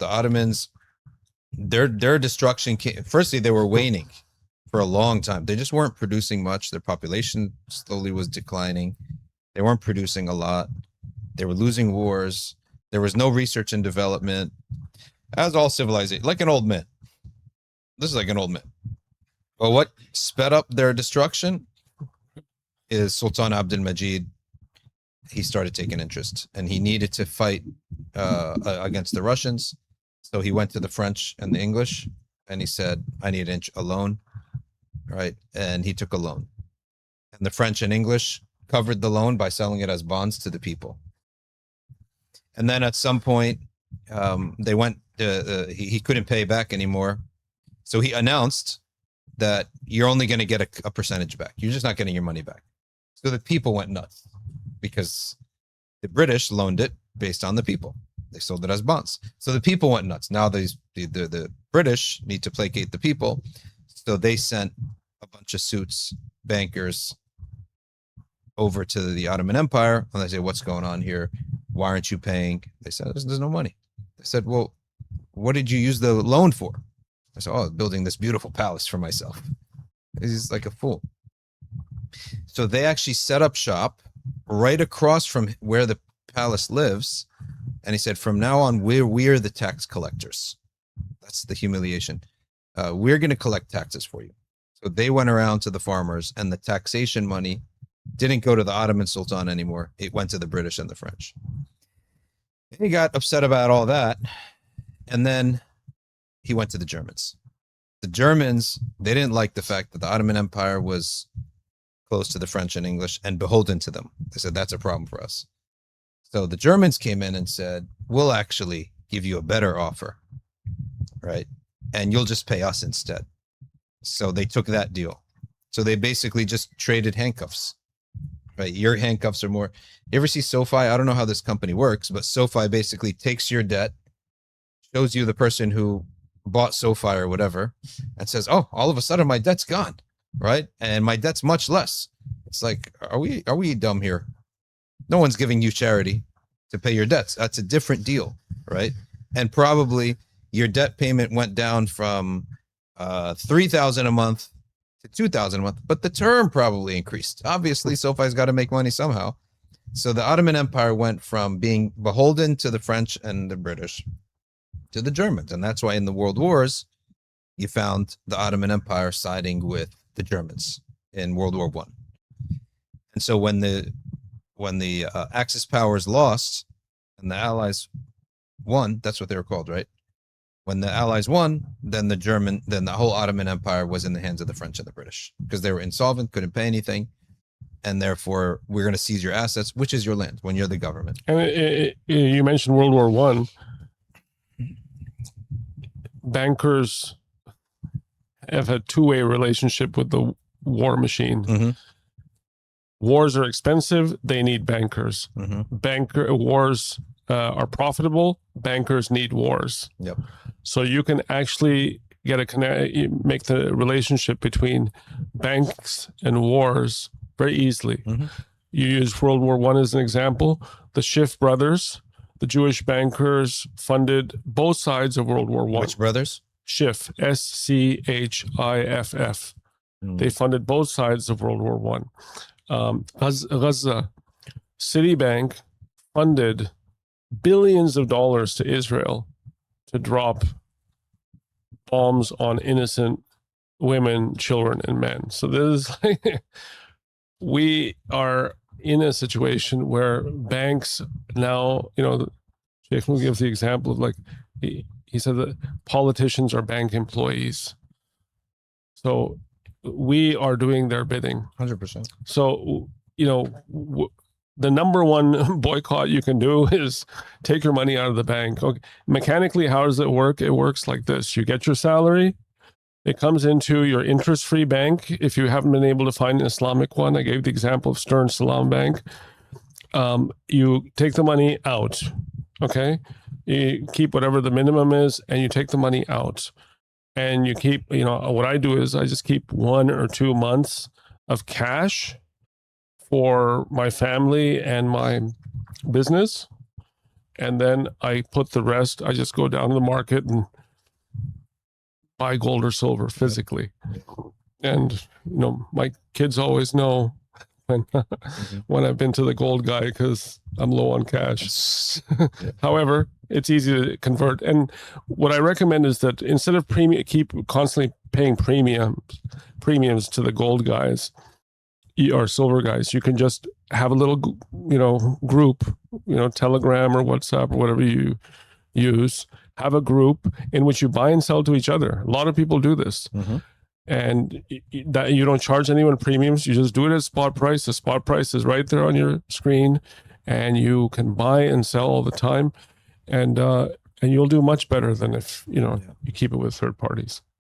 the Ottomans, their destruction came. Firstly, they were waning for a long time. They just weren't producing much. Their population slowly was declining. They weren't producing a lot. They were losing wars. There was no research and development. As all civilization, like an old man. This is like an old man. But what sped up their destruction is Sultan Abdul Majid. He started taking interest, and he needed to fight against the Russians. So he went to the French and the English, and he said, I need a loan, right? And he took a loan. And the French and English covered the loan by selling it as bonds to the people. And then at some point, they went, he couldn't pay back anymore. So he announced that you're only going to get a percentage back. You're just not getting your money back. So the people went nuts because the British loaned it based on the people. They sold it as bonds. So the people went nuts. Now the British need to placate the people. So they sent a bunch of suits, bankers over to the Ottoman Empire. And they say, what's going on here? Why aren't you paying? They said, there's no money. They said, well, what did you use the loan for? I said, oh, building this beautiful palace for myself. He's like a fool. So they actually set up shop right across from where the palace lives. And he said, from now on, we're the tax collectors. That's the humiliation. We're going to collect taxes for you. So they went around to the farmers, and the taxation money didn't go to the Ottoman Sultan anymore. It went to the British and the French. And he got upset about all that. And then he went to the Germans. The Germans, they didn't like the fact that the Ottoman Empire was close to the French and English and beholden to them. They said, that's a problem for us. So the Germans came in and said, we'll actually give you a better offer, right? And you'll just pay us instead. So they took that deal. So they basically just traded handcuffs, right? Your handcuffs are more. You ever see SoFi? I don't know how this company works, but SoFi basically takes your debt, shows you the person who bought SoFi or whatever, and says, oh, all of a sudden my debt's gone, right? And my debt's much less. It's like, are we dumb here? No one's giving you charity to pay your debts. That's a different deal, right? And probably your debt payment went down from $3,000 a month to $2,000 a month, but the term probably increased. Obviously, SoFi's got to make money somehow. So the Ottoman Empire went from being beholden to the French and the British to the Germans. And that's why in the World Wars, you found the Ottoman Empire siding with the Germans in World War I. And so when the Axis powers lost and the Allies won, that's what they were called, right? When the Allies won, then the whole Ottoman Empire was in the hands of the French and the British because they were insolvent, couldn't pay anything. And therefore, we're going to seize your assets, which is your land when you're the government. And you mentioned World War I. Bankers have a two-way relationship with the war machine. Mm-hmm. Wars are expensive. They need bankers. Mm-hmm. Wars are profitable. Bankers need wars. Yep. So you can actually make the relationship between banks and wars very easily. Mm-hmm. You use World War I as an example. The Schiff brothers, the Jewish bankers, funded both sides of World War I. Which brothers? Schiff, Schiff. They funded both sides of World War I. Gaza, Citibank funded billions of dollars to Israel to drop bombs on innocent women, children, and men. So this is we are in a situation where banks now, Sheikh will give the example of he said that politicians are bank employees. So we are doing their bidding. 100%. So, the number one boycott you can do is take your money out of the bank. Okay. Mechanically, how does it work? It works like this. You get your salary. It comes into your interest-free bank. If you haven't been able to find an Islamic one, I gave the example of Stern Salam Bank. You take the money out, okay? You keep whatever the minimum is, and you take the money out. And you keep, what I do is I just keep 1 or 2 months of cash for my family and my business. and then I put the rest. I just go down to the market and buy gold or silver physically. And my kids always know when when I've been to the gold guy because I'm low on cash. However, it's easy to convert. And what I recommend is that instead of keep constantly paying premiums to the gold guys or silver guys, you can just have a little group, Telegram or WhatsApp or whatever you use. Have a group in which you buy and sell to each other. A lot of people do this. And that you don't charge anyone premiums. You just do it at spot price. The spot price is right there on your screen, and you can buy and sell all the time, and you'll do much better than if you keep it with third parties.